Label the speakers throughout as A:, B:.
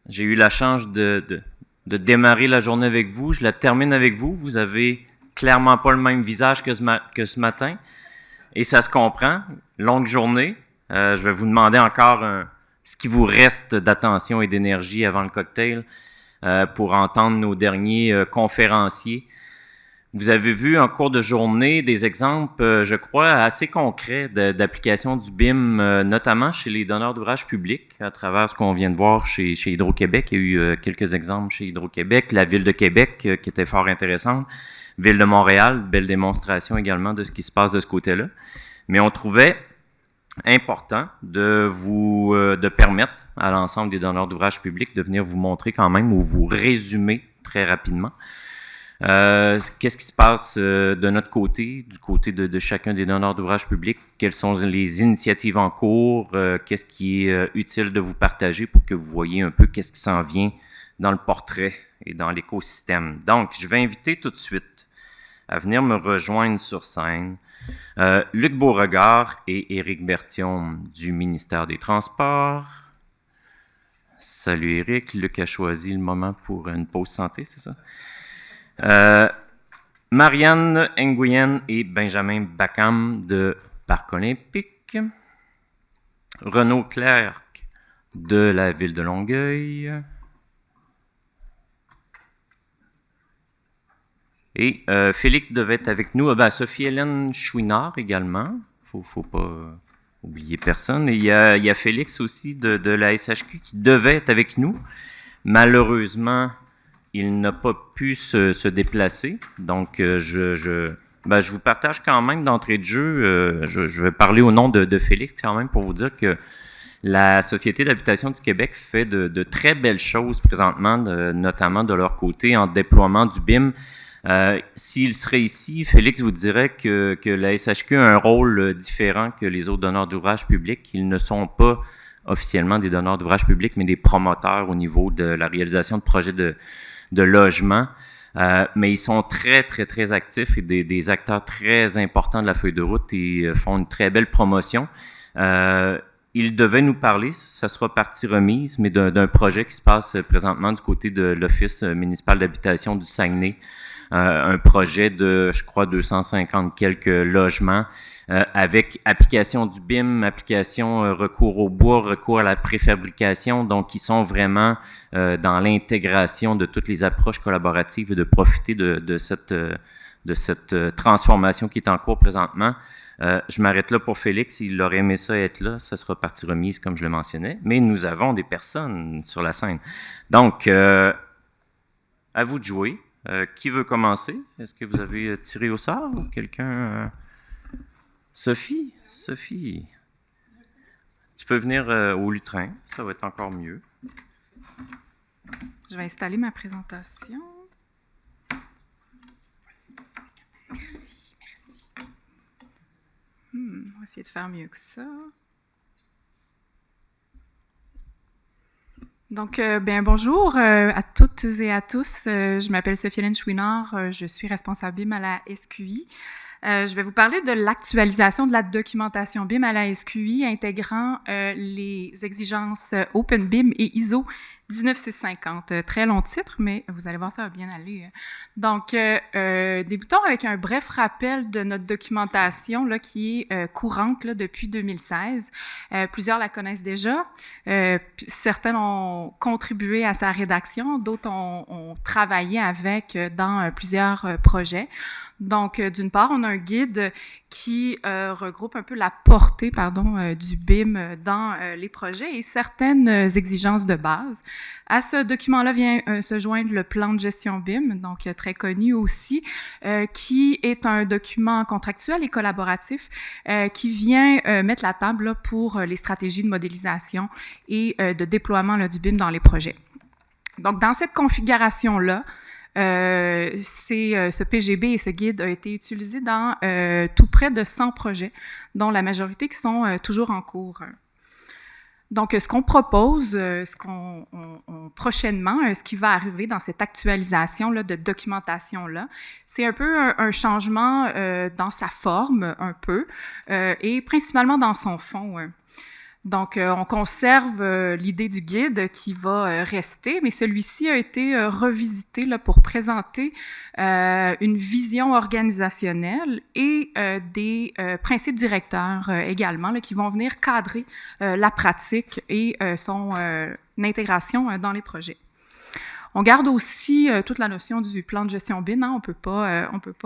A: J'ai eu la chance de démarrer la journée avec vous. Je la termine avec vous. Vous avez clairement pas le même visage que ce matin. Et ça se comprend. Longue journée. Je vais vous demander encore ce qui vous reste d'attention et d'énergie avant le cocktail pour entendre nos derniers conférenciers. Vous avez vu en cours de journée des exemples, je crois, assez concrets d'application du BIM, notamment chez les donneurs d'ouvrages publics, à travers ce qu'on vient de voir chez Hydro-Québec. Il y a eu quelques exemples chez Hydro-Québec, la Ville de Québec, qui était fort intéressante, Ville de Montréal, belle démonstration également de ce qui se passe de ce côté-là. Mais on trouvait important de permettre à l'ensemble des donneurs d'ouvrages publics de venir vous montrer quand même ou vous résumer très rapidement qu'est-ce qui se passe de notre côté, du côté de chacun des donneurs d'ouvrages publics, quelles sont les initiatives en cours, qu'est-ce qui est utile de vous partager pour que vous voyez un peu qu'est-ce qui s'en vient dans le portrait et dans l'écosystème. Donc, je vais inviter tout de suite à venir me rejoindre sur scène Luc Beauregard et Éric Berthiaume du ministère des Transports. Salut Éric, Luc a choisi le moment pour une pause santé, c'est ça? Marianne Nguyen et Benjamin Bacam de Parc Olympique. Renaud Clerc de la Ville de Longueuil. Et Félix devait être avec nous. Sophie-Hélène Chouinard également. Faut pas oublier personne. Et il y a Félix aussi de la SHQ qui devait être avec nous. Malheureusement, il n'a pas pu se déplacer. Donc, je vous partage quand même d'entrée de jeu. Je vais parler au nom de Félix quand même pour vous dire que la Société d'habitation du Québec fait de très belles choses présentement, notamment de leur côté en déploiement du BIM. S'il serait ici, Félix vous dirait que la SHQ a un rôle différent que les autres donneurs d'ouvrages publics. Ils ne sont pas officiellement des donneurs d'ouvrages publics, mais des promoteurs au niveau de la réalisation de projets de logement. Mais ils sont très, très, très actifs et des acteurs très importants de la feuille de route et font une très belle promotion. Ils devaient nous parler, ça sera partie remise, mais d'un projet qui se passe présentement du côté de l'Office municipal d'habitation du Saguenay. Un projet de, je crois, 250 quelques logements avec application du BIM, application recours au bois, recours à la préfabrication. Donc, ils sont vraiment dans l'intégration de toutes les approches collaboratives et de profiter de cette transformation qui est en cours présentement. Je m'arrête là pour Félix. Il aurait aimé ça être là. Ça sera partie remise, comme je le mentionnais. Mais nous avons des personnes sur la scène. Donc, à vous de jouer. Qui veut commencer? Est-ce que vous avez tiré au sort ou quelqu'un? Sophie? Sophie? Tu peux venir au lutrin, ça va être encore mieux.
B: Je vais installer ma présentation. Merci, merci. On va essayer de faire mieux que ça. Donc, bonjour à toutes et à tous. Je m'appelle Sophie-Hélène Chouinard. Je suis responsable BIM à la SQI. Je vais vous parler de l'actualisation de la documentation BIM à la SQI, intégrant les exigences OpenBIM et ISO 19650. Très long titre, mais vous allez voir, ça va bien aller. Donc, débutons avec un bref rappel de notre documentation là, qui est courante là, depuis 2016. Plusieurs la connaissent déjà. Certains ont contribué à sa rédaction, d'autres ont travaillé avec dans plusieurs projets. Donc, d'une part, on a un guide qui regroupe un peu la portée du BIM dans les projets et certaines exigences de base. À ce document-là vient se joindre le plan de gestion BIM, donc très connu aussi, qui est un document contractuel et collaboratif qui vient mettre la table là, pour les stratégies de modélisation et de déploiement là, du BIM dans les projets. Donc, dans cette configuration-là, ce PGB et ce guide a été utilisé dans tout près de 100 projets, dont la majorité qui sont toujours en cours. Donc, ce qu'on propose, prochainement, ce qui va arriver dans cette actualisation là, de documentation-là, c'est un peu un changement dans sa forme, un peu, et principalement dans son fond. Donc, on conserve l'idée du guide qui va rester, mais celui-ci a été revisité là, pour présenter une vision organisationnelle et des principes directeurs également là, qui vont venir cadrer la pratique et son intégration dans les projets. On garde aussi toute la notion du plan de gestion BIM, hein, on peut pas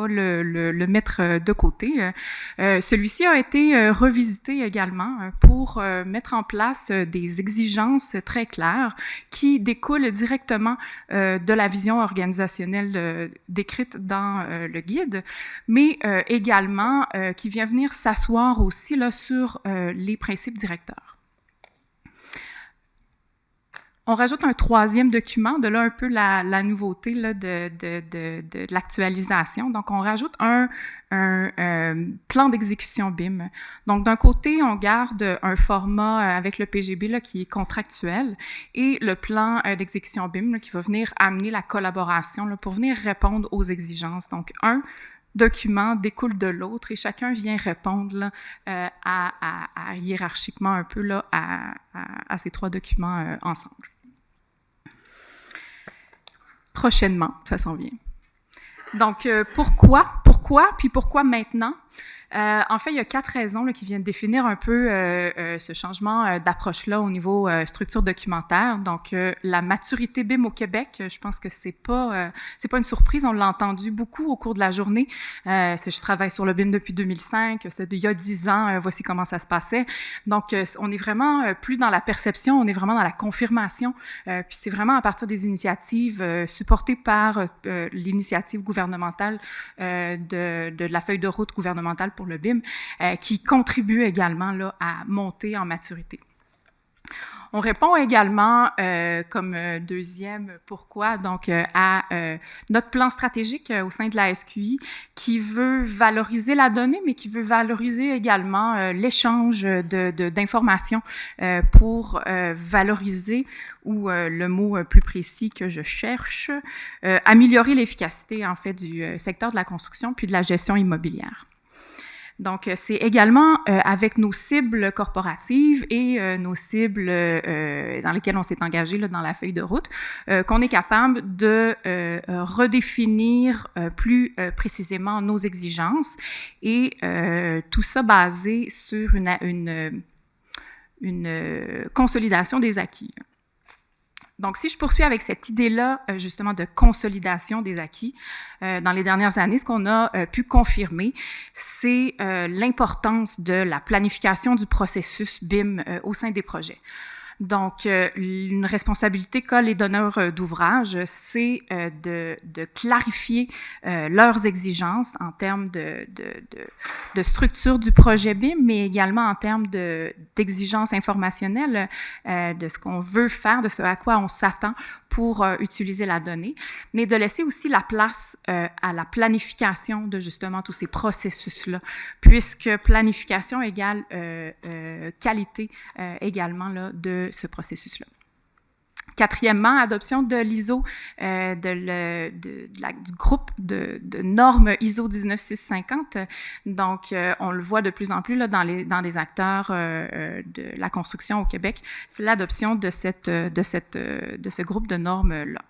B: le mettre de côté. Celui-ci a été revisité également pour mettre en place des exigences très claires qui découlent directement de la vision organisationnelle décrite dans le guide, mais également qui vient venir s'asseoir aussi là, sur les principes directeurs. On rajoute un troisième document, de là un peu la nouveauté là, de l'actualisation. Donc, on rajoute un plan d'exécution BIM. Donc, d'un côté, on garde un format avec le PGB là, qui est contractuel et le plan d'exécution BIM là, qui va venir amener la collaboration là, pour venir répondre aux exigences. Donc, un document découle de l'autre et chacun vient répondre là, hiérarchiquement un peu là, à ces trois documents ensemble. Prochainement, ça s'en vient. Donc, pourquoi, puis pourquoi maintenant? En fait, il y a 4 raisons là, qui viennent définir un peu ce changement d'approche-là au niveau structure documentaire. Donc, la maturité BIM au Québec, je pense que c'est pas une surprise. On l'a entendu beaucoup au cours de la journée. Je travaille sur le BIM depuis 2005. C'est il y a 10 ans. Voici comment ça se passait. Donc, on est vraiment plus dans la perception. On est vraiment dans la confirmation. Puis, c'est vraiment à partir des initiatives supportées par l'initiative gouvernementale de la feuille de route gouvernementale pour le BIM, qui contribue également là, à monter en maturité. On répond également comme deuxième pourquoi donc à notre plan stratégique au sein de la SQI qui veut valoriser la donnée, mais qui veut valoriser également l'échange d'informations pour valoriser, ou le mot plus précis que je cherche, améliorer l'efficacité en fait du secteur de la construction puis de la gestion immobilière. Donc, c'est également avec nos cibles corporatives et nos cibles dans lesquelles on s'est engagé là, dans la feuille de route qu'on est capable de redéfinir plus précisément nos exigences et tout ça basé sur une consolidation des acquis. Donc, si je poursuis avec cette idée-là, justement, de consolidation des acquis, dans les dernières années, ce qu'on a pu confirmer, c'est l'importance de la planification du processus BIM au sein des projets. Donc, une responsabilité qu'a les donneurs d'ouvrage, c'est de clarifier leurs exigences en termes de structure du projet BIM, mais également en termes d'exigences informationnelles, de ce qu'on veut faire, de ce à quoi on s'attend pour utiliser la donnée, mais de laisser aussi la place à la planification de justement tous ces processus-là, puisque planification égale qualité également là, de ce processus-là. Quatrièmement, adoption de l'ISO, du groupe de normes ISO 19650. Donc, on le voit de plus en plus là, dans les acteurs de la construction au Québec. C'est l'adoption de ce groupe de normes-là.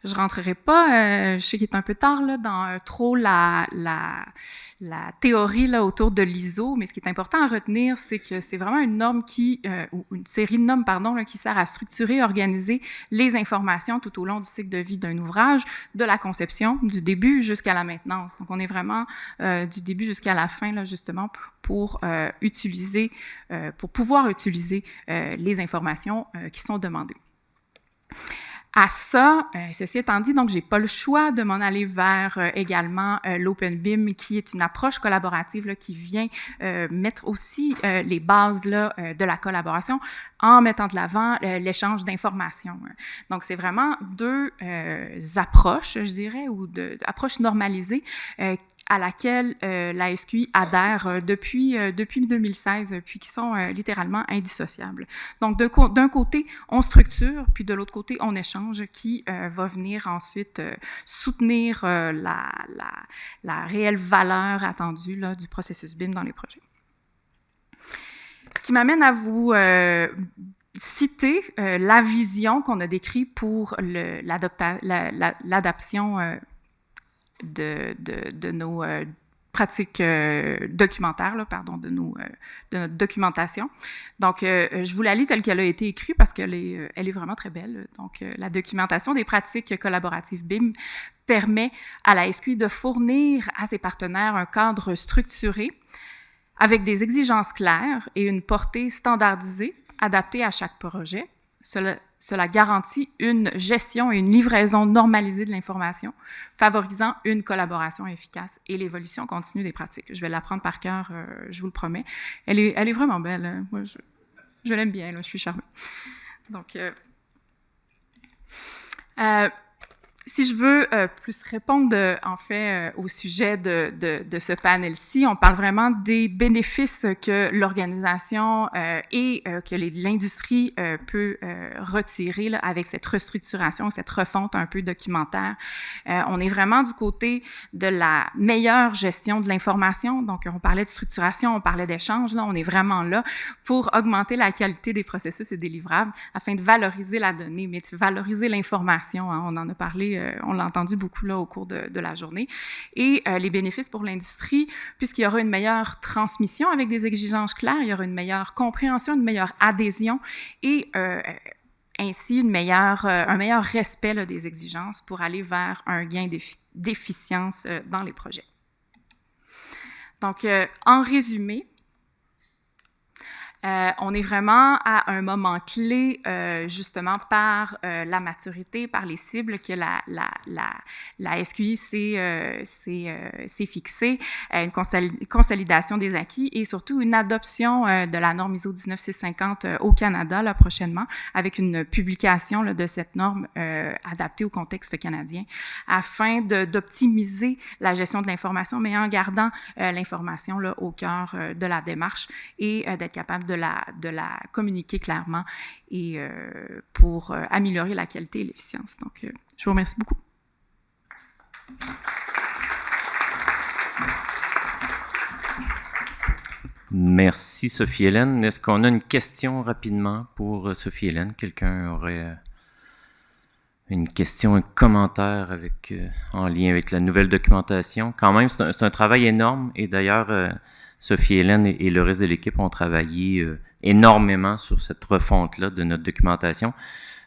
B: Je ne rentrerai pas, je sais qu'il est un peu tard, là, dans trop la théorie là, autour de l'ISO, mais ce qui est important à retenir, c'est que c'est vraiment une norme ou une série de normes, pardon, là, qui sert à structurer et organiser les informations tout au long du cycle de vie d'un ouvrage, de la conception, du début jusqu'à la maintenance. Donc, on est vraiment du début jusqu'à la fin, là, justement, pour pouvoir utiliser les informations qui sont demandées. À ça, ceci étant dit, donc j'ai pas le choix de m'en aller vers également l'OpenBIM, qui est une approche collaborative là, qui vient mettre aussi les bases là, de la collaboration en mettant de l'avant l'échange d'informations. Donc, c'est vraiment deux approches, je dirais, ou approches normalisées à laquelle la SQI adhère depuis 2016, puis qui sont littéralement indissociables. Donc, d'un côté, on structure, puis de l'autre côté, on échange, qui va venir ensuite soutenir la réelle valeur attendue là, du processus BIM dans les projets. Ce qui m'amène à vous citer la vision qu'on a décrite pour l'adaptation de nos pratiques documentaires, là, pardon, de notre documentation. Donc, je vous la lis telle qu'elle a été écrite parce qu'elle est vraiment très belle. Donc, la documentation des pratiques collaboratives BIM permet à la SQI de fournir à ses partenaires un cadre structuré avec des exigences claires et une portée standardisée, adaptée à chaque projet. Cela garantit une gestion et une livraison normalisée de l'information, favorisant une collaboration efficace et l'évolution continue des pratiques. Je vais l'apprendre par cœur, je vous le promets. Elle est vraiment belle. Hein? Moi, je l'aime bien, là, je suis charmée. Donc, si je veux plus répondre, en fait, au sujet de ce panel-ci, on parle vraiment des bénéfices que l'organisation et que l'industrie peut retirer là, avec cette restructuration, cette refonte un peu documentaire. On est vraiment du côté de la meilleure gestion de l'information. Donc, on parlait de structuration, on parlait d'échange. Là, on est vraiment là pour augmenter la qualité des processus et des livrables afin de valoriser la donnée, mais de valoriser l'information. Hein, on en a parlé. On l'a entendu beaucoup là, au cours de la journée. Et les bénéfices pour l'industrie, puisqu'il y aura une meilleure transmission avec des exigences claires, il y aura une meilleure compréhension, une meilleure adhésion et ainsi un meilleur respect là, des exigences pour aller vers un gain d'efficience dans les projets. Donc, en résumé, on est vraiment à un moment clé, justement, par la maturité, par les cibles que la SQI s'est fixée, une consolidation des acquis et surtout une adoption de la norme ISO 19650 au Canada là, prochainement, avec une publication là, de cette norme adaptée au contexte canadien, afin d'optimiser la gestion de l'information, mais en gardant l'information là, au cœur de la démarche et d'être capable de la communiquer clairement et pour améliorer la qualité et l'efficience. Donc, je vous remercie beaucoup.
A: Merci, Sophie-Hélène. Est-ce qu'on a une question rapidement pour Sophie-Hélène? Quelqu'un aurait une question, un commentaire en lien avec la nouvelle documentation? Quand même, c'est un travail énorme et d'ailleurs, Sophie-Hélène et le reste de l'équipe ont travaillé énormément sur cette refonte-là de notre documentation.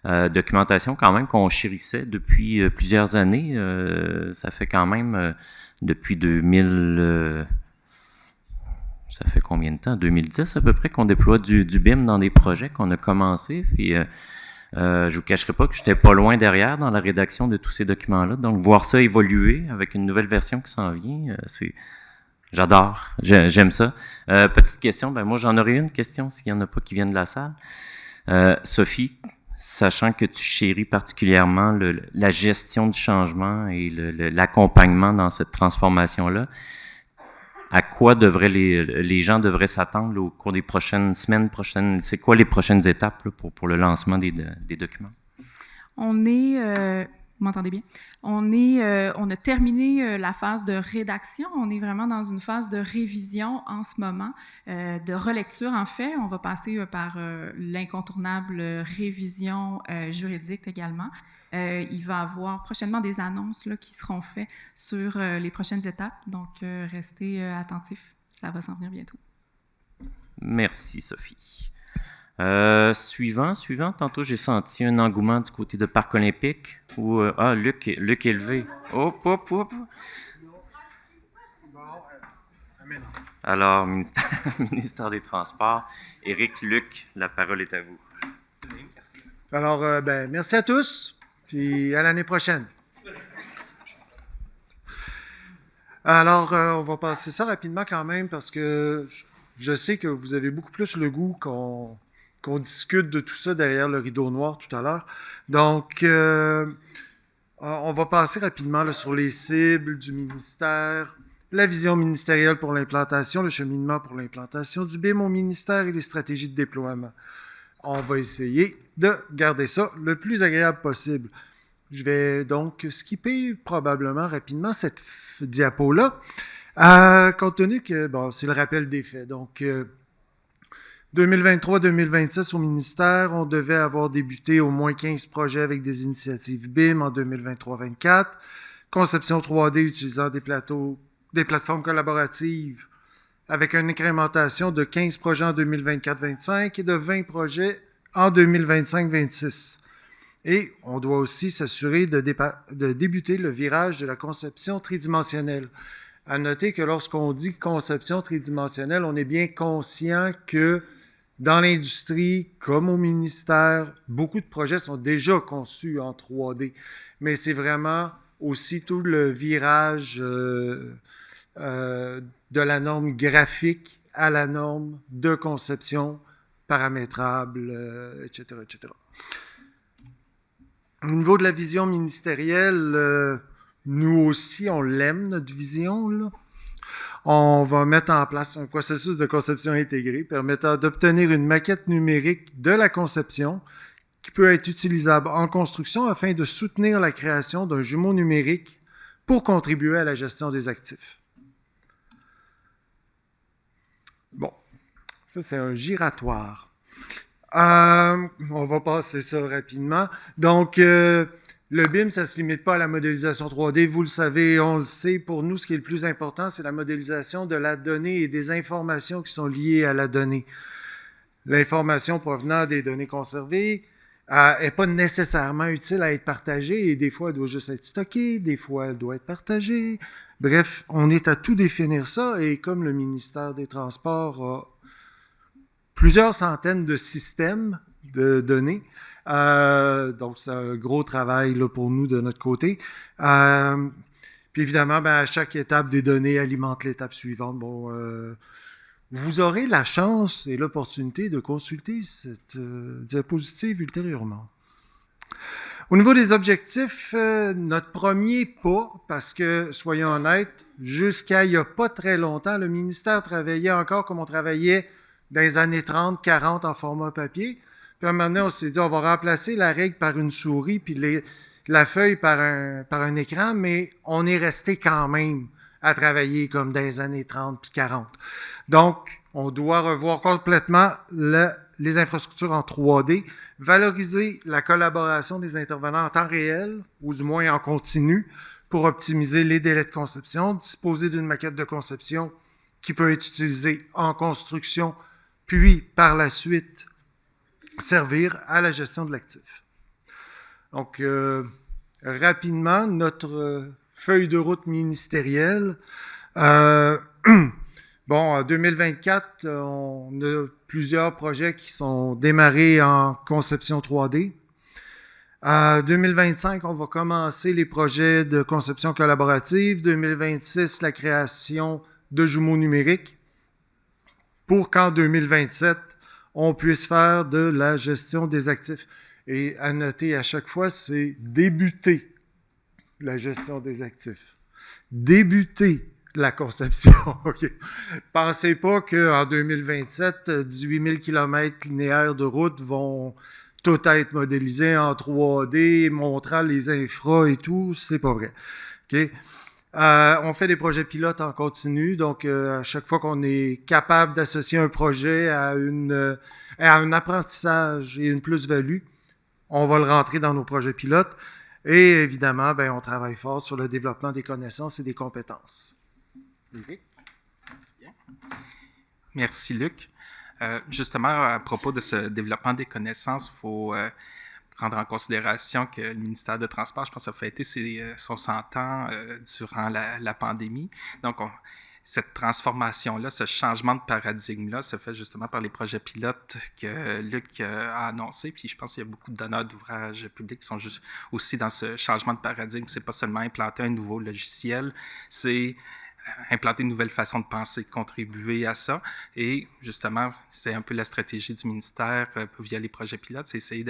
A: Documentation quand même qu'on chérissait depuis plusieurs années. Ça fait quand même depuis 2000... ça fait combien de temps? 2010 à peu près qu'on déploie du BIM dans des projets qu'on a commencé. Puis, je vous cacherai pas que j'étais pas loin derrière dans la rédaction de tous ces documents-là. Donc, voir ça évoluer avec une nouvelle version qui s'en vient, j'adore, j'aime ça. Petite question, moi j'en aurais une question s'il n'y en a pas qui viennent de la salle. Sophie, sachant que tu chéris particulièrement la gestion du changement et l'accompagnement dans cette transformation-là, à quoi les gens devraient s'attendre là, au cours des prochaines semaines, c'est quoi les prochaines étapes là, pour le lancement des documents?
B: On est... Vous m'entendez bien? On a terminé la phase de rédaction. On est vraiment dans une phase de révision en ce moment, de relecture en fait. On va passer par l'incontournable révision juridique également. Il va y avoir prochainement des annonces là, qui seront faites sur les prochaines étapes. Donc, restez attentifs. Ça va s'en venir bientôt.
A: Merci, Sophie. Suivant. Tantôt, j'ai senti un engouement du côté de Parc Olympique. Luc est levé. Hop. Alors, ministère des Transports. Éric, Luc, la parole est à vous.
C: Alors, merci à tous, puis à l'année prochaine. Alors, on va passer ça rapidement quand même parce que je sais que vous avez beaucoup plus le goût qu'on discute de tout ça derrière le rideau noir tout à l'heure. Donc, on va passer rapidement là, sur les cibles du ministère, la vision ministérielle pour l'implantation, le cheminement pour l'implantation du BIM au ministère et les stratégies de déploiement. On va essayer de garder ça le plus agréable possible. Je vais donc skipper probablement rapidement cette diapo-là, compte tenu que, c'est le rappel des faits. Donc, 2023-2026 au ministère, on devait avoir débuté au moins 15 projets avec des initiatives BIM en 2023-24. Conception 3D utilisant des plateformes collaboratives avec une incrémentation de 15 projets en 2024-25 et de 20 projets en 2025-26. Et on doit aussi s'assurer de débuter le virage de la conception tridimensionnelle. À noter que lorsqu'on dit conception tridimensionnelle, on est bien conscient que dans l'industrie, comme au ministère, beaucoup de projets sont déjà conçus en 3D. Mais c'est vraiment aussi tout le virage de la norme graphique à la norme de conception paramétrable, etc., etc. Au niveau de la vision ministérielle, nous aussi, on l'aime, notre vision, là. On va mettre en place un processus de conception intégré permettant d'obtenir une maquette numérique de la conception qui peut être utilisable en construction afin de soutenir la création d'un jumeau numérique pour contribuer à la gestion des actifs. Bon, ça c'est un giratoire. On va passer ça rapidement. Donc, le BIM, ça ne se limite pas à la modélisation 3D. Vous le savez, on le sait. Pour nous, ce qui est le plus important, c'est la modélisation de la donnée et des informations qui sont liées à la donnée. L'information provenant des données conservées n'est pas nécessairement utile à être partagée et des fois, elle doit juste être stockée, des fois, elle doit être partagée. Bref, on est à tout définir ça et comme le ministère des Transports a plusieurs centaines de systèmes de données, donc, c'est un gros travail là, pour nous de notre côté. Puis évidemment, à chaque étape des données alimente l'étape suivante. Bon, vous aurez la chance et l'opportunité de consulter cette diapositive ultérieurement. Au niveau des objectifs, notre premier pas, parce que, soyons honnêtes, jusqu'à il n'y a pas très longtemps, le ministère travaillait encore comme on travaillait dans les années 30, 40 en format papier. Puis à un moment donné, on s'est dit, on va remplacer la règle par une souris, puis la feuille par un écran, mais on est resté quand même à travailler comme dans les années 30 puis 40. Donc, on doit revoir complètement les infrastructures en 3D, valoriser la collaboration des intervenants en temps réel, ou du moins en continu, pour optimiser les délais de conception, disposer d'une maquette de conception qui peut être utilisée en construction, puis par la suite servir à la gestion de l'actif. Donc, rapidement, notre feuille de route ministérielle. Bon, en 2024, on a plusieurs projets qui sont démarrés en conception 3D. En 2025, on va commencer les projets de conception collaborative. 2026, la création de jumeaux numériques. Pour qu'en 2027, on puisse faire de la gestion des actifs. Et à noter à chaque fois, c'est débuter la gestion des actifs. Débuter la conception. Okay. Pensez pas qu'en 2027, 18 000 km linéaires de route vont tout être modélisés en 3D, montrant les infras et tout. C'est pas vrai. Okay. On fait des projets pilotes en continu, donc à chaque fois qu'on est capable d'associer un projet à un apprentissage et une plus-value, on va le rentrer dans nos projets pilotes. Et évidemment, on travaille fort sur le développement des connaissances et des compétences.
D: Merci bien. Merci, Luc. Justement, à propos de ce développement des connaissances, il faut prendre en considération que le ministère des Transports, je pense, a fêté son 100 ans durant la pandémie. Donc, cette transformation-là, ce changement de paradigme-là se fait justement par les projets pilotes que Luc a annoncés. Puis je pense qu'il y a beaucoup de donneurs d'ouvrages publics qui sont juste aussi dans ce changement de paradigme. Ce n'est pas seulement implanter un nouveau logiciel, c'est implanter une nouvelle façon de penser, contribuer à ça. Et justement, c'est un peu la stratégie du ministère via les projets pilotes, c'est essayer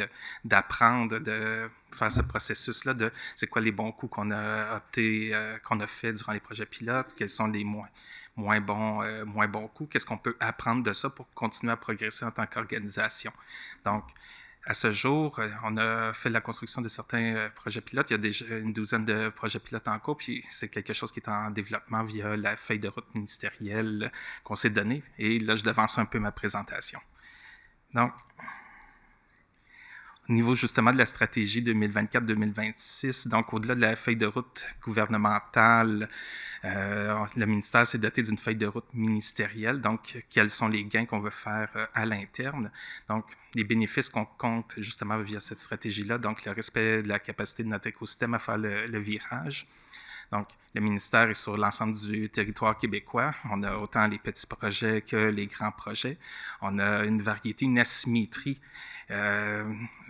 D: d'apprendre, de faire ce processus-là de c'est quoi les bons coups qu'on a fait durant les projets pilotes, quels sont les moins bons coups, qu'est-ce qu'on peut apprendre de ça pour continuer à progresser en tant qu'organisation. Donc, à ce jour, on a fait la construction de certains projets pilotes. Il y a déjà une douzaine de projets pilotes en cours, puis c'est quelque chose qui est en développement via la feuille de route ministérielle qu'on s'est donnée. Et là, je devance un peu ma présentation. Donc, au niveau justement de la stratégie 2024-2026, donc au-delà de la feuille de route gouvernementale, le ministère s'est doté d'une feuille de route ministérielle, donc quels sont les gains qu'on veut faire à l'interne. Donc, les bénéfices qu'on compte justement via cette stratégie-là, donc le respect de la capacité de notre écosystème à faire le virage. Donc, le ministère est sur l'ensemble du territoire québécois. On a autant les petits projets que les grands projets. On a une variété, une asymétrie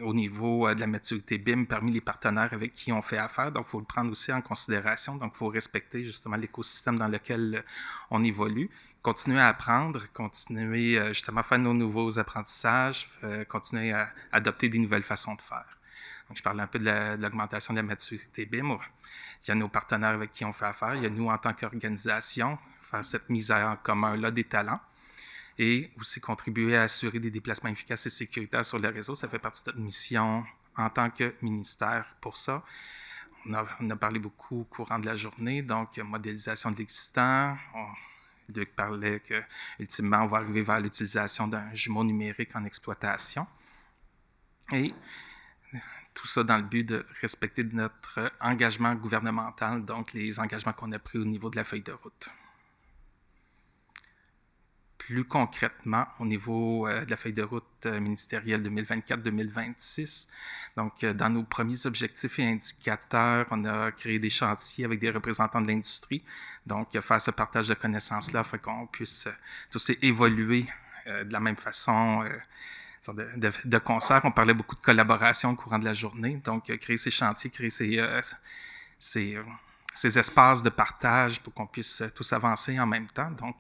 D: au niveau de la maturité BIM parmi les partenaires avec qui on fait affaire. Donc, il faut le prendre aussi en considération. Donc, il faut respecter justement l'écosystème dans lequel on évolue. Continuer à apprendre, continuer justement à faire nos nouveaux apprentissages, continuer à adopter des nouvelles façons de faire. Donc, je parlais un peu de l'augmentation de la maturité BIM. Il y a nos partenaires avec qui on fait affaire. Il y a nous, en tant qu'organisation, faire cette mise en commun-là des talents et aussi contribuer à assurer des déplacements efficaces et sécuritaires sur le réseau. Ça fait partie de notre mission en tant que ministère pour ça. On a parlé beaucoup au courant de la journée, donc modélisation de l'existant. Luc parlait qu'ultimement, on va arriver vers l'utilisation d'un jumeau numérique en exploitation. Et tout ça dans le but de respecter notre engagement gouvernemental, donc les engagements qu'on a pris au niveau de la feuille de route. Plus concrètement, au niveau de la feuille de route ministérielle 2024-2026, donc dans nos premiers objectifs et indicateurs, on a créé des chantiers avec des représentants de l'industrie, donc faire ce partage de connaissances-là afin qu'on puisse tous évoluer de la même façon. De concert, on parlait beaucoup de collaboration au courant de la journée, donc créer ces chantiers, créer ces espaces de partage pour qu'on puisse tous avancer en même temps. Donc,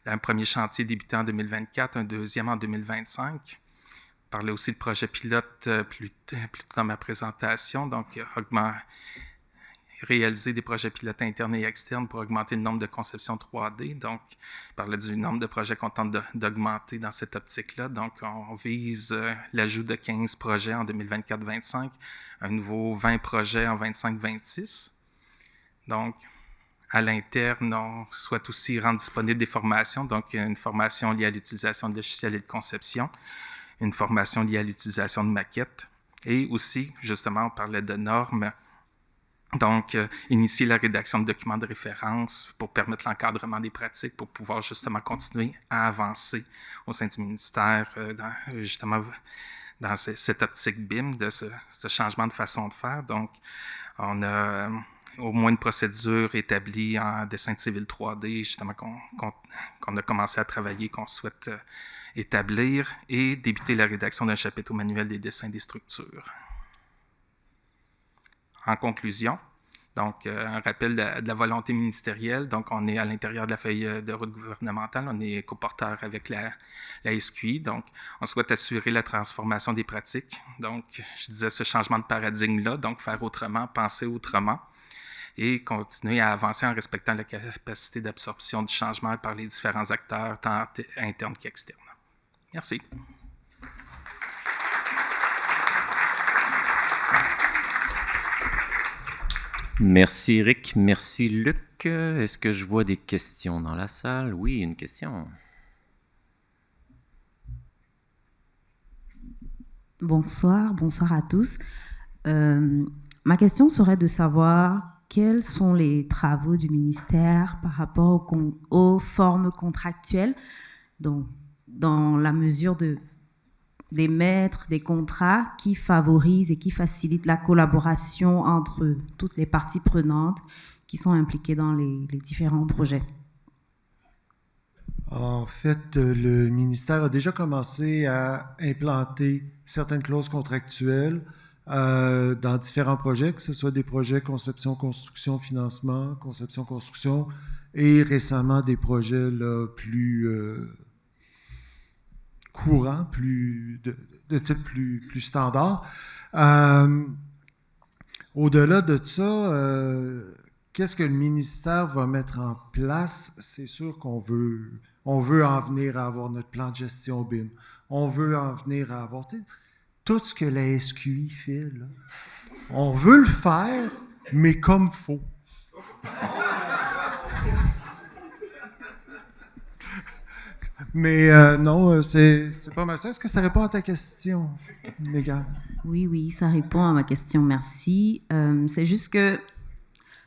D: un premier chantier débuté en 2024, un deuxième en 2025. On parlait aussi de projets pilotes plus dans ma présentation, donc réaliser des projets pilotes internes et externes pour augmenter le nombre de conceptions 3D. Donc, je parlais du nombre de projets qu'on tente d'augmenter dans cette optique-là. Donc, on vise l'ajout de 15 projets en 2024-25, un nouveau 20 projets en 25-26. Donc, à l'interne, on souhaite aussi rendre disponibles des formations, donc une formation liée à l'utilisation de logiciels et de conception, une formation liée à l'utilisation de maquettes, et aussi, justement, on parlait de normes. Donc, initier la rédaction de documents de référence pour permettre l'encadrement des pratiques, pour pouvoir justement continuer à avancer au sein du ministère, dans cette optique BIM, de ce changement de façon de faire. Donc, on a au moins une procédure établie en dessin de civil 3D, justement, qu'on a commencé à travailler, qu'on souhaite établir, et débuter la rédaction d'un chapitre au manuel des dessins des structures. En conclusion, donc un rappel de la volonté ministérielle. Donc, on est à l'intérieur de la feuille de route gouvernementale, on est coporteur avec la SQI. Donc, on souhaite assurer la transformation des pratiques. Donc, je disais ce changement de paradigme-là, donc faire autrement, penser autrement, et continuer à avancer en respectant la capacité d'absorption du changement par les différents acteurs, tant internes qu'externes. Merci.
A: Merci Eric, merci Luc. Est-ce que je vois des questions dans la salle? Oui, une question.
E: Bonsoir à tous. Ma question serait de savoir quels sont les travaux du ministère par rapport aux formes contractuelles, donc dans la mesure d'émettre des contrats qui favorisent et qui facilitent la collaboration entre toutes les parties prenantes qui sont impliquées dans les différents projets.
C: En fait, le ministère a déjà commencé à implanter certaines clauses contractuelles dans différents projets, que ce soit des projets conception, construction, financement, conception, construction, et récemment des projets là, plus courants, de type plus standard. Au-delà de ça, qu'est-ce que le ministère va mettre en place? C'est sûr qu'on veut en venir à avoir notre plan de gestion BIM. On veut en venir à avoir tout ce que la SQI fait. Là. On veut le faire, mais comme il faut. Mais non, c'est pas mal ça. Est-ce que ça répond à ta question, Mégane?
E: Oui, oui, ça répond à ma question, merci. C'est juste que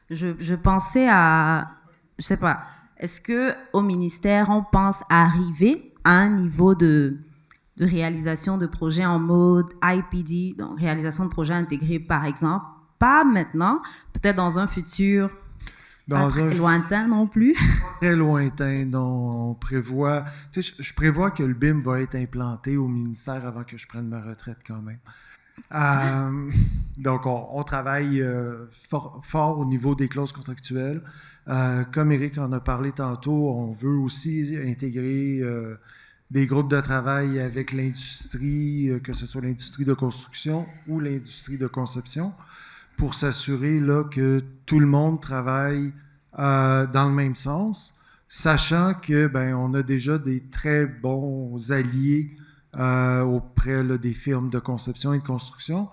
E: je pensais à, je sais pas, est-ce que au ministère, on pense arriver à un niveau de réalisation de projets en mode IPD, donc réalisation de projets intégrés par exemple, pas maintenant, peut-être dans un futur pas
C: Dans
E: très
C: un
E: lointain non plus.
C: très lointain, dont on prévoit... Tu sais, je prévois que le BIM va être implanté au ministère avant que je prenne ma retraite quand même. Donc, on travaille fort au niveau des clauses contractuelles. Comme Éric en a parlé tantôt, on veut aussi intégrer des groupes de travail avec l'industrie, que ce soit l'industrie de construction ou l'industrie de conception, pour s'assurer là, que tout le monde travaille dans le même sens, sachant que ben, on a déjà des très bons alliés auprès là, des firmes de conception et de construction.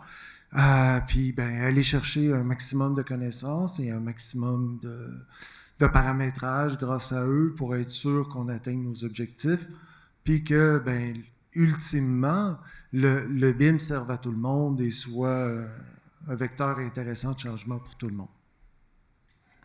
C: Puis ben, aller chercher un maximum de connaissances et un maximum de paramétrage grâce à eux pour être sûr qu'on atteigne nos objectifs. Puis que, ben, ultimement, le BIM serve à tout le monde et soit un vecteur intéressant de changement pour tout le monde.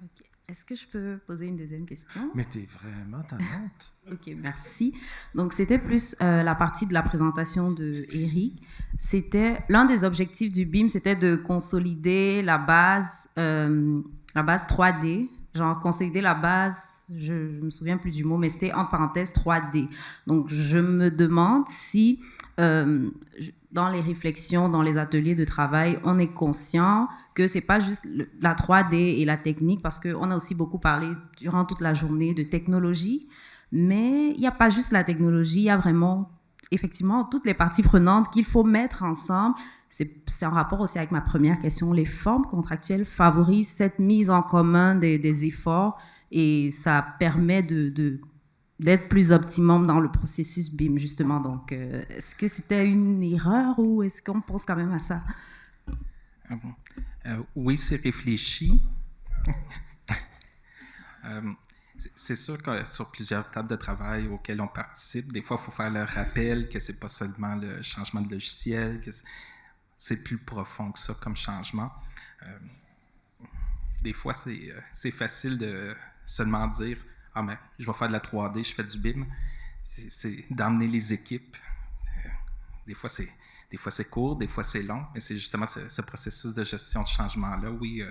E: Ok. Est-ce que je peux poser une deuxième question?
C: Mais t'es vraiment tannante.
E: Ok, merci. Donc, c'était plus la partie de la présentation de Eric. C'était l'un des objectifs du BIM, c'était de consolider la base 3D. Genre, consolider la base, je me souviens plus du mot, mais c'était entre parenthèses 3D. Donc, je me demande si dans les réflexions, dans les ateliers de travail, on est conscient que c'est pas juste la 3D et la technique, parce qu'on a aussi beaucoup parlé durant toute la journée de technologie. Mais il n'y a pas juste la technologie, il y a vraiment, effectivement, toutes les parties prenantes qu'il faut mettre ensemble. C'est en rapport aussi avec ma première question. Les formes contractuelles favorisent cette mise en commun des efforts et ça permet d'être plus optimum dans le processus BIM, justement. Donc, est-ce que c'était une erreur ou est-ce qu'on pense quand même à ça?
D: Oui, c'est réfléchi. C'est sûr que sur plusieurs tables de travail auxquelles on participe, des fois, il faut faire le rappel que c'est pas seulement le changement de logiciel, que c'est plus profond que ça comme changement. Des fois, c'est facile de seulement dire « Ah, mais je vais faire de la 3D, je fais du BIM ». C'est d'emmener les équipes. Des fois, c'est court, des fois, c'est long, mais c'est justement ce processus de gestion de changement-là. Oui,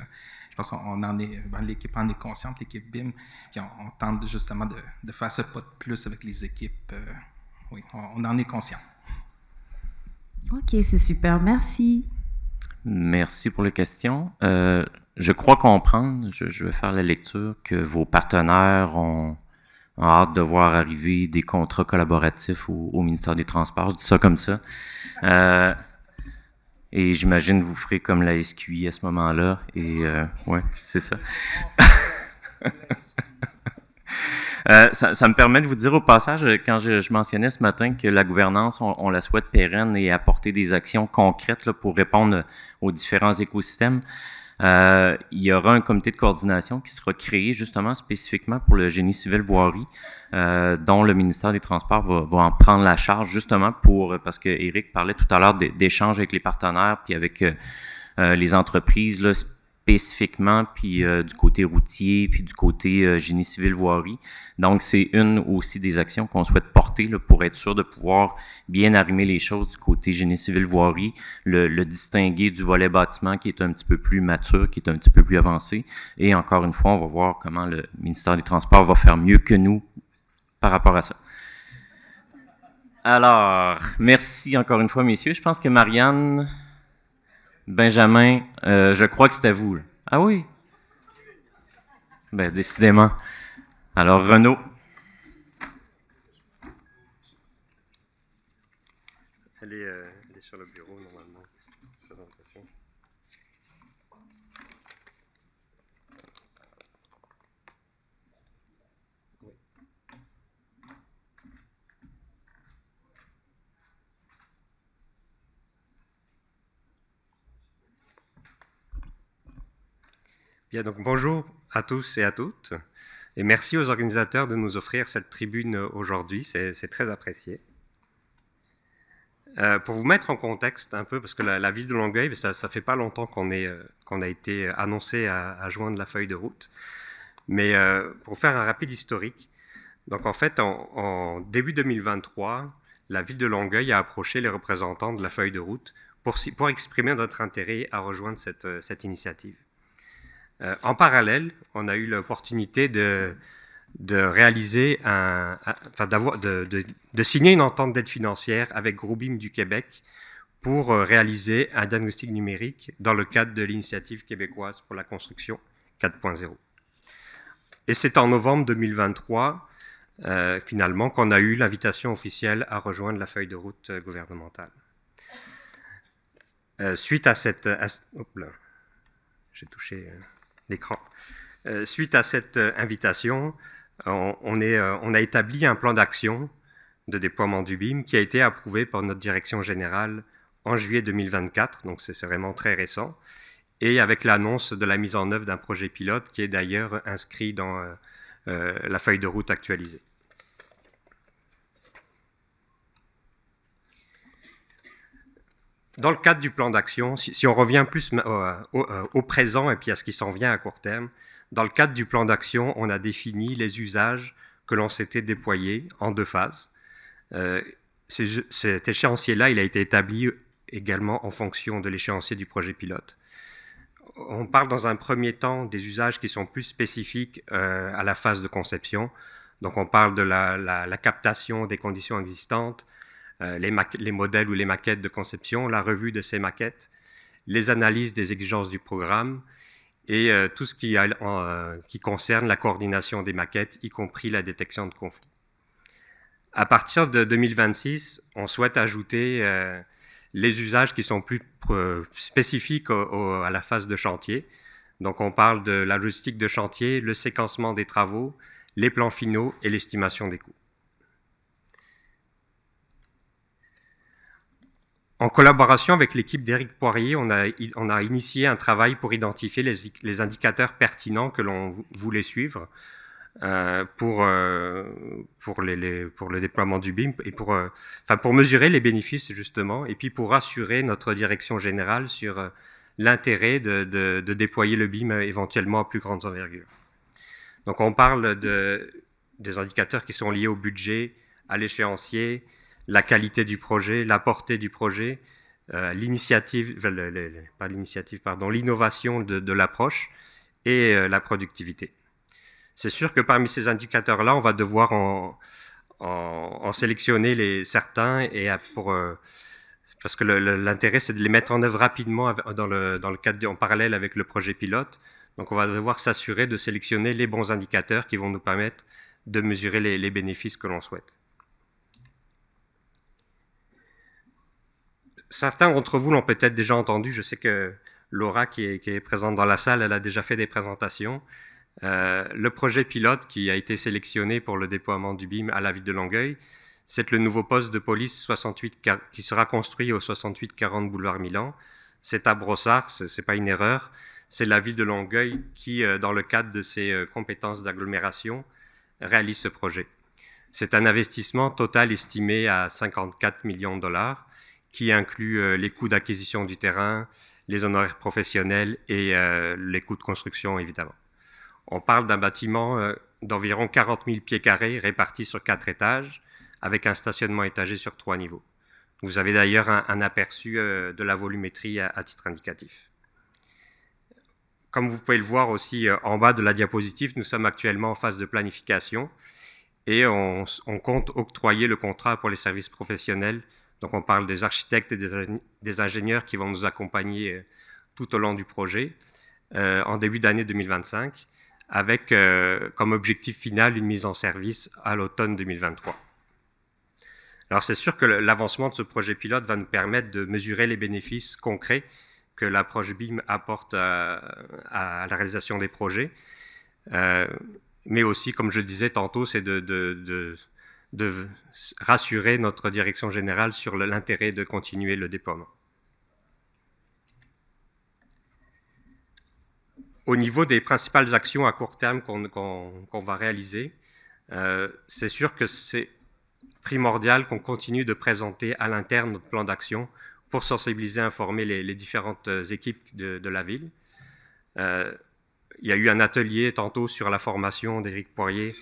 D: je pense qu'on en est, l'équipe en est consciente, l'équipe BIM, puis on tente justement de faire ce pas de plus avec les équipes. Oui, on en est conscient.
E: Ok, c'est super, merci.
A: Merci pour les questions. Je crois comprendre, je vais faire la lecture, que vos partenaires ont hâte de voir arriver des contrats collaboratifs au ministère des Transports. Je dis ça comme ça. Et j'imagine que vous ferez comme la SQI à ce moment-là. Et ouais, c'est ça. Ça me permet de vous dire au passage, quand je mentionnais ce matin que la gouvernance, on la souhaite pérenne et apporter des actions concrètes là, pour répondre aux différents écosystèmes. Il y aura un comité de coordination qui sera créé justement spécifiquement pour le génie civil voirie, dont le ministère des Transports va en prendre la charge justement parce que Éric parlait tout à l'heure d'échanges avec les partenaires puis avec les entreprises là, spécifiquement, puis du côté routier, puis du côté génie civil voirie. Donc, c'est une aussi des actions qu'on souhaite porter là, pour être sûr de pouvoir bien arrimer les choses du côté génie civil voirie, le distinguer du volet bâtiment qui est un petit peu plus mature, qui est un petit peu plus avancé. Et encore une fois, on va voir comment le ministère des Transports va faire mieux que nous par rapport à ça. Alors, merci encore une fois, messieurs. Je pense que Marianne... Benjamin, je crois que c'est à vous. Là. Ah oui? Ben, décidément. Alors, Renaud.
F: Elle est sur le bureau, normalement. Présentation. Oui. Bien, donc bonjour à tous et à toutes. Et merci aux organisateurs de nous offrir cette tribune aujourd'hui, c'est très apprécié. Pour vous mettre en contexte un peu, parce que la ville de Longueuil, ça fait pas longtemps qu'on a été annoncé à joindre la feuille de route, mais pour faire un rapide historique, donc en fait, en début 2023, la ville de Longueuil a approché les représentants de la feuille de route pour exprimer notre intérêt à rejoindre cette initiative. En parallèle, on a eu l'opportunité de réaliser de signer une entente d'aide financière avec Groubim du Québec pour réaliser un diagnostic numérique dans le cadre de l'initiative québécoise pour la construction 4.0. Et c'est en novembre 2023, finalement, qu'on a eu l'invitation officielle à rejoindre la feuille de route gouvernementale. Suite à cette... j'ai touché l'écran. Suite à cette invitation, on a établi un plan d'action de déploiement du BIM qui a été approuvé par notre direction générale en juillet 2024, donc c'est vraiment très récent, et avec l'annonce de la mise en œuvre d'un projet pilote qui est d'ailleurs inscrit dans la feuille de route actualisée. Dans le cadre du plan d'action, si on revient plus au présent et puis à ce qui s'en vient à court terme, dans le cadre du plan d'action, on a défini les usages que l'on s'était déployés en 2 phases. Cet échéancier-là, il a été établi également en fonction de l'échéancier du projet pilote. On parle dans un premier temps des usages qui sont plus spécifiques à la phase de conception. Donc on parle de la captation des conditions existantes, les modèles ou les maquettes de conception, la revue de ces maquettes, les analyses des exigences du programme et tout ce qui concerne la coordination des maquettes, y compris la détection de conflits. À partir de 2026, on souhaite ajouter les usages qui sont plus spécifiques à la phase de chantier. Donc on parle de la logistique de chantier, le séquencement des travaux, les plans finaux et l'estimation des coûts. En collaboration avec l'équipe d'Éric Poirier, on a initié un travail pour identifier les indicateurs pertinents que l'on voulait suivre pour le déploiement du BIM et pour mesurer les bénéfices justement et puis pour rassurer notre direction générale sur l'intérêt de déployer le BIM éventuellement à plus grande envergure. Donc on parle des indicateurs qui sont liés au budget, à l'échéancier, la qualité du projet, la portée du projet, l'innovation de l'approche et la productivité. C'est sûr que parmi ces indicateurs-là, on va devoir en sélectionner certains parce que l'intérêt, c'est de les mettre en œuvre rapidement dans le cadre en parallèle avec le projet pilote. Donc on va devoir s'assurer de sélectionner les bons indicateurs qui vont nous permettre de mesurer les bénéfices que l'on souhaite. Certains d'entre vous l'ont peut-être déjà entendu. Je sais que Laura, qui est présente dans la salle, elle a déjà fait des présentations. Le projet pilote qui a été sélectionné pour le déploiement du BIM à la ville de Longueuil, c'est le nouveau poste de police 68 qui sera construit au 6840 boulevard Milan. C'est à Brossard, ce n'est pas une erreur. C'est la ville de Longueuil qui, dans le cadre de ses compétences d'agglomération, réalise ce projet. C'est un investissement total estimé à 54 millions de dollars, qui inclut les coûts d'acquisition du terrain, les honoraires professionnels et les coûts de construction, évidemment. On parle d'un bâtiment d'environ 40 000 pieds carrés répartis sur 4 étages, avec un stationnement étagé sur 3 niveaux. Vous avez d'ailleurs un aperçu de la volumétrie à titre indicatif. Comme vous pouvez le voir aussi en bas de la diapositive, nous sommes actuellement en phase de planification et on compte octroyer le contrat pour les services professionnels. Donc on parle des architectes et des ingénieurs qui vont nous accompagner tout au long du projet en début d'année 2025, avec comme objectif final une mise en service à l'automne 2023. Alors c'est sûr que l'avancement de ce projet pilote va nous permettre de mesurer les bénéfices concrets que l'approche BIM apporte à la réalisation des projets, mais aussi, comme je le disais tantôt, c'est de rassurer notre direction générale sur l'intérêt de continuer le déploiement. Au niveau des principales actions à court terme qu'on va réaliser, c'est sûr que c'est primordial qu'on continue de présenter à l'interne notre plan d'action pour sensibiliser et informer les différentes équipes de la ville. Il y a eu un atelier tantôt sur la formation d'Éric Poirier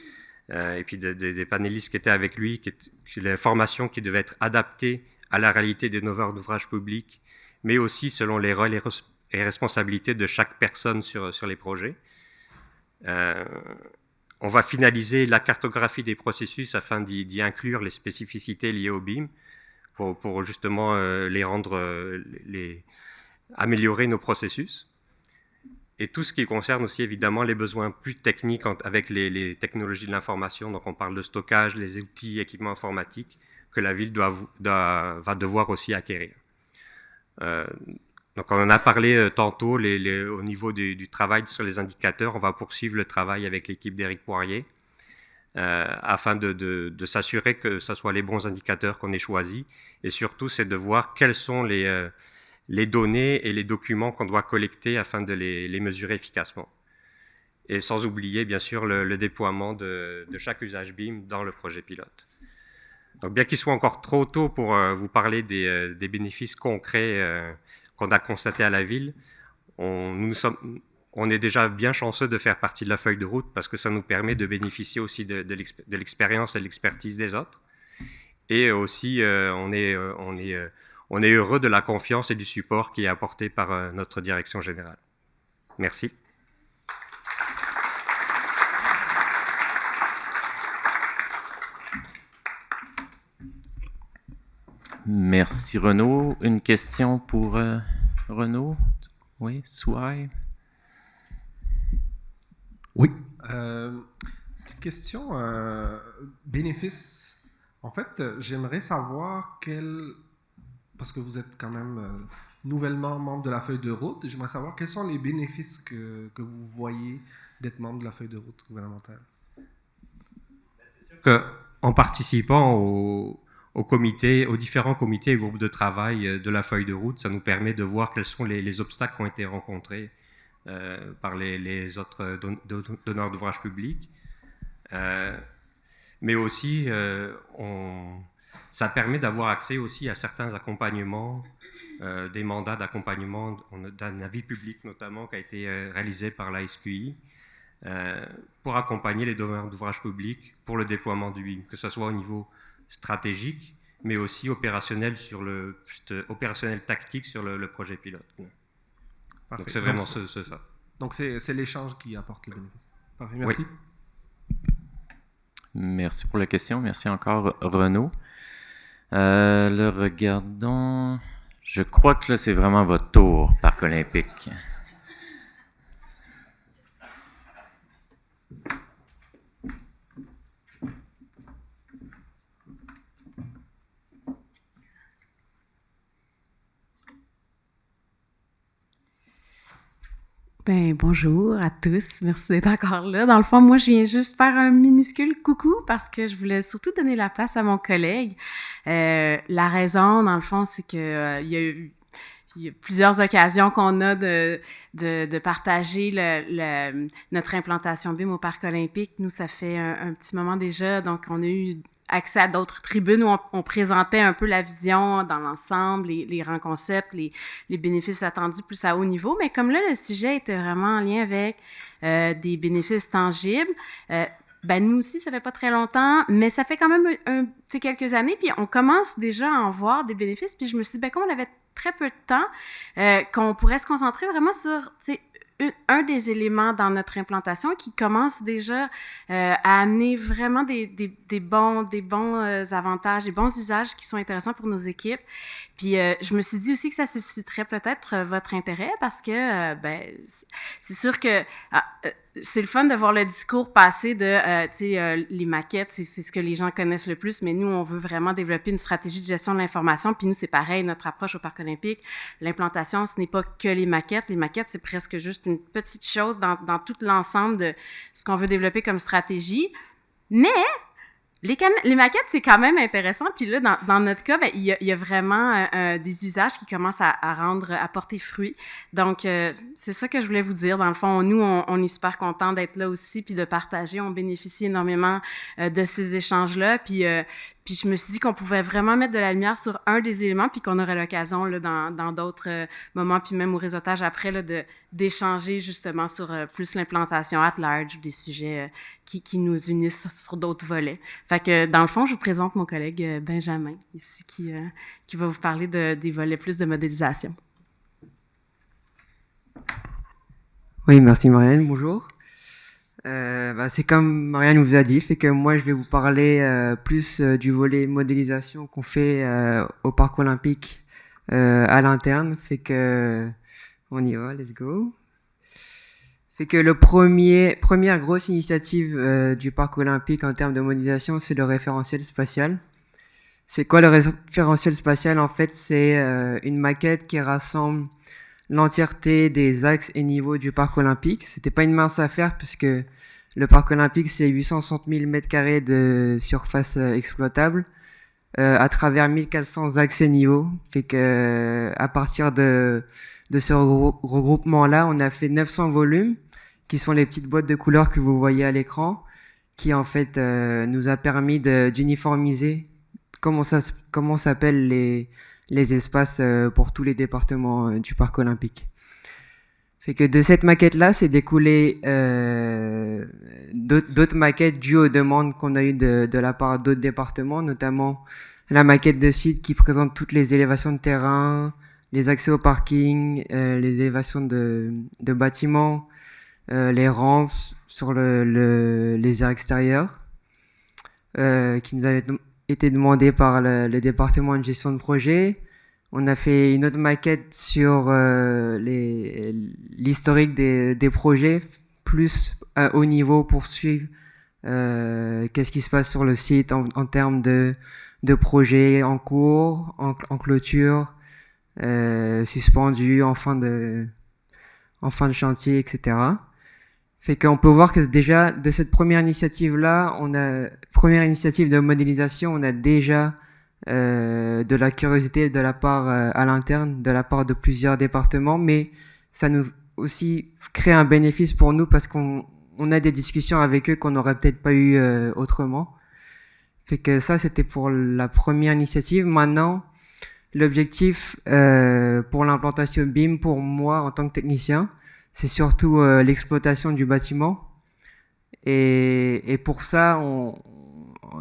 F: et puis des panélistes qui étaient avec lui, les formations qui devaient être adaptées à la réalité des donneurs d'ouvrage publics, mais aussi selon les rôles et responsabilités de chaque personne sur les projets. On va finaliser la cartographie des processus afin d'y inclure les spécificités liées au BIM pour justement améliorer nos processus. Et tout ce qui concerne aussi évidemment les besoins plus techniques avec les technologies de l'information, donc on parle de stockage, les outils, équipements informatiques que la ville va devoir aussi acquérir. Donc on en a parlé tantôt au niveau du travail sur les indicateurs. On va poursuivre le travail avec l'équipe d'Éric Poirier afin de s'assurer que ce soit les bons indicateurs qu'on ait choisis. Et surtout, c'est de voir quelles sont les données et les documents qu'on doit collecter afin de les mesurer efficacement. Et sans oublier, bien sûr, le déploiement de chaque usage BIM dans le projet pilote. Donc, bien qu'il soit encore trop tôt pour vous parler des bénéfices concrets qu'on a constatés à la ville, on est déjà bien chanceux de faire partie de la feuille de route parce que ça nous permet de bénéficier aussi de l'expérience et de l'expertise des autres. Et aussi, on est heureux de la confiance et du support qui est apporté par notre direction générale. Merci.
A: Merci Renaud. Une question pour Renaud? Oui, Souhaï?
G: Oui. Petite question. Bénéfice. En fait, j'aimerais savoir parce que vous êtes quand même nouvellement membre de la feuille de route, j'aimerais savoir quels sont les bénéfices que vous voyez d'être membre de la feuille de route gouvernementale.
F: En participant aux différents comités et groupes de travail de la feuille de route, ça nous permet de voir quels sont les obstacles qui ont été rencontrés par les autres donneurs d'ouvrage publics. Mais aussi, ça permet d'avoir accès aussi à certains accompagnements, des mandats d'accompagnement d'un avis public notamment qui a été réalisé par la SQI pour accompagner les donneurs d'ouvrage publics pour le déploiement du BIM, que ce soit au niveau stratégique, mais aussi opérationnel tactique sur le projet pilote.
G: Parfait.
F: Donc c'est vraiment ça.
G: Donc c'est l'échange qui apporte le bénéfice. Parfait, merci.
F: Oui.
A: Merci pour la question. Merci encore Renaud. Le regardons. Je crois que là c'est vraiment votre tour, Parc olympique.
H: Bonjour à tous, merci d'être encore là. Dans le fond, moi, je viens juste faire un minuscule coucou parce que je voulais surtout donner la place à mon collègue. La raison, dans le fond, c'est que il y a plusieurs occasions qu'on a de partager notre implantation BIM au Parc olympique. Nous, ça fait un petit moment déjà, donc on a eu accès à d'autres tribunes où on présentait un peu la vision dans l'ensemble, les grands concepts, les bénéfices attendus plus à haut niveau. Mais comme là, le sujet était vraiment en lien avec des bénéfices tangibles, nous aussi, ça fait pas très longtemps, mais ça fait quand même quelques années, puis on commence déjà à en voir des bénéfices. Puis je me suis dit, comme on avait très peu de temps, qu'on pourrait se concentrer vraiment sur un des éléments dans notre implantation qui commence déjà à amener vraiment des bons avantages, des bons usages qui sont intéressants pour nos équipes. Puis je me suis dit aussi que ça susciterait peut-être votre intérêt parce que c'est sûr que c'est le fun de voir le discours passer de les maquettes, c'est ce que les gens connaissent le plus, mais nous, on veut vraiment développer une stratégie de gestion de l'information. Puis nous, c'est pareil, notre approche au Parc olympique, l'implantation, ce n'est pas que les maquettes. Les maquettes, c'est presque juste une petite chose dans tout l'ensemble de ce qu'on veut développer comme stratégie. Mais Les maquettes, c'est quand même intéressant. Puis là, dans notre cas, ben, il y a vraiment des usages qui commencent à porter fruit. Donc, c'est ça que je voulais vous dire. Dans le fond, nous, on est super contents d'être là aussi puis de partager. On bénéficie énormément de ces échanges-là. Puis je me suis dit qu'on pouvait vraiment mettre de la lumière sur un des éléments puis qu'on aurait l'occasion là, dans d'autres moments, puis même au réseautage après, là, d'échanger justement sur plus l'implantation at large, des sujets qui nous unissent sur d'autres volets. Fait que, dans le fond, je vous présente mon collègue Benjamin, ici, qui va vous parler des volets plus de modélisation.
I: Oui, merci Marianne, bonjour. C'est comme Marianne vous a dit, fait que moi je vais vous parler plus du volet modélisation qu'on fait au Parc Olympique à l'interne. Fait que on y va, let's go. Fait que première grosse initiative du Parc Olympique en termes de modélisation, c'est le référentiel spatial. C'est quoi le référentiel spatial? En fait, c'est une maquette qui rassemble l'entièreté des axes et niveaux du Parc Olympique. C'était pas une mince affaire puisque le Parc Olympique, c'est 860 000 m² de surface exploitable à travers 1400 axes et niveaux. Fait que à partir de ce regroupement-là, on a fait 900 volumes qui sont les petites boîtes de couleurs que vous voyez à l'écran, qui en fait nous a permis d'uniformiser comment s'appellent les espaces pour tous les départements du Parc Olympique. Fait que de cette maquette-là, c'est découlé d'autres maquettes dues aux demandes qu'on a eues de la part d'autres départements, notamment la maquette de site qui présente toutes les élévations de terrain, les accès au parking, les élévations de bâtiments, les rampes sur les aires extérieures, qui nous avaient été demandées par le département de gestion de projet. On a fait une autre maquette sur l'historique des projets, plus à haut niveau pour suivre qu'est-ce qui se passe sur le site en termes de projets en cours, en clôture, suspendus, en fin de chantier, etc. Fait qu'on peut voir que déjà, de cette première initiative-là, première initiative de modélisation, on a déjà de la curiosité de la part à l'interne, de la part de plusieurs départements, mais ça nous aussi crée un bénéfice pour nous parce qu'on a des discussions avec eux qu'on n'aurait peut-être pas eu autrement. Fait que ça, c'était pour la première initiative. Maintenant, l'objectif pour l'implantation BIM, pour moi en tant que technicien, c'est surtout l'exploitation du bâtiment. Et pour ça,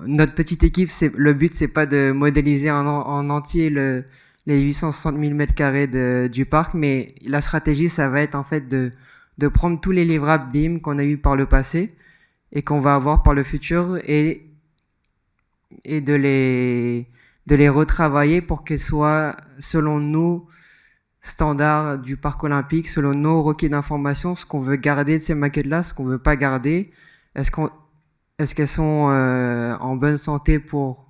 I: notre petite équipe, le but, c'est pas de modéliser en entier les 860 000 m² du parc, mais la stratégie, ça va être en fait de prendre tous les livrables BIM qu'on a eu par le passé et qu'on va avoir par le futur et de les retravailler pour qu'elles soient selon nos standards du Parc Olympique, selon nos requis d'information, ce qu'on veut garder de ces maquettes-là, ce qu'on veut pas garder. Est-ce qu'elles sont en bonne santé pour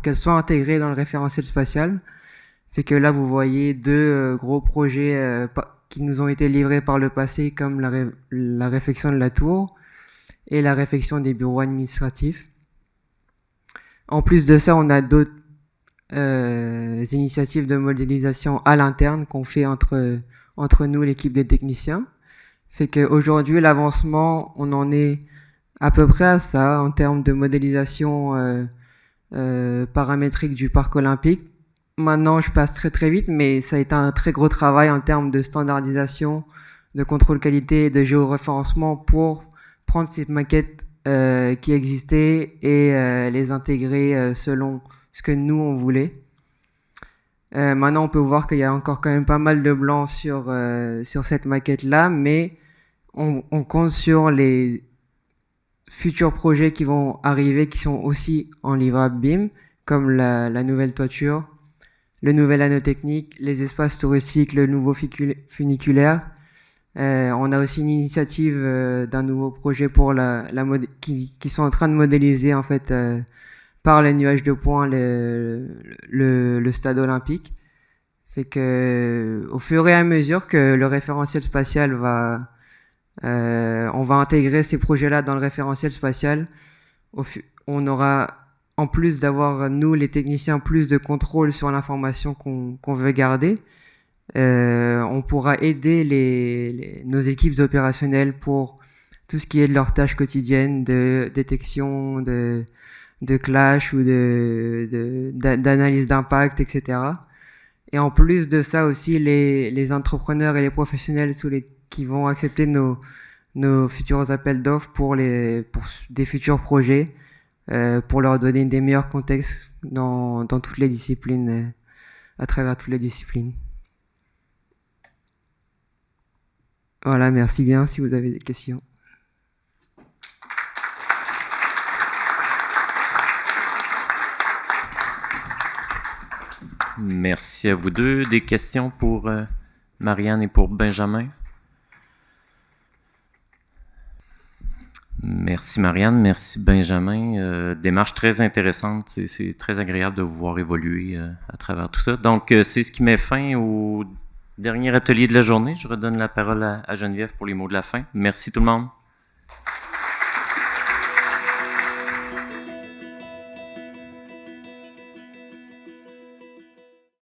I: qu'elles soient intégrées dans le référentiel spatial? Fait que là, vous voyez deux gros projets qui nous ont été livrés par le passé, comme la réfection de la tour et la réfection des bureaux administratifs. En plus de ça, on a d'autres initiatives de modélisation à l'interne qu'on fait entre nous, l'équipe des techniciens. Fait qu'aujourd'hui, l'avancement, on en est à peu près à ça en termes de modélisation paramétrique du Parc Olympique. Maintenant, je passe très très vite, mais ça a été un très gros travail en termes de standardisation, de contrôle qualité et de géoréférencement pour prendre ces maquettes qui existaient et les intégrer selon ce que nous on voulait. Maintenant, on peut voir qu'il y a encore quand même pas mal de blanc sur cette maquette-là, mais on compte sur les futurs projets qui vont arriver, qui sont aussi en livrable BIM, comme la nouvelle toiture, le nouvel anneau technique, les espaces touristiques, le nouveau funiculaire. On a aussi une initiative d'un nouveau projet pour qui sont en train de modéliser en fait par les nuages de points le stade olympique. Fait que au fur et à mesure que le référentiel spatial on va intégrer ces projets-là dans le référentiel spatial. on aura, en plus d'avoir, nous, les techniciens, plus de contrôle sur l'information qu'on veut garder. On pourra aider nos équipes opérationnelles pour tout ce qui est de leurs tâches quotidiennes de détection de clash ou d'analyse d'impact, etc. Et en plus de ça aussi, les entrepreneurs et les professionnels qui vont accepter nos futurs appels d'offres pour des futurs projets, pour leur donner des meilleurs contextes dans toutes les disciplines, à travers toutes les disciplines. Voilà, merci bien si vous avez des questions.
A: Merci à vous deux. Des questions pour Marianne et pour Benjamin? Merci Marianne, merci Benjamin. Démarche très intéressante. C'est très agréable de vous voir évoluer à travers tout ça. Donc, c'est ce qui met fin au dernier atelier de la journée. Je redonne la parole à Geneviève pour les mots de la fin. Merci tout le monde.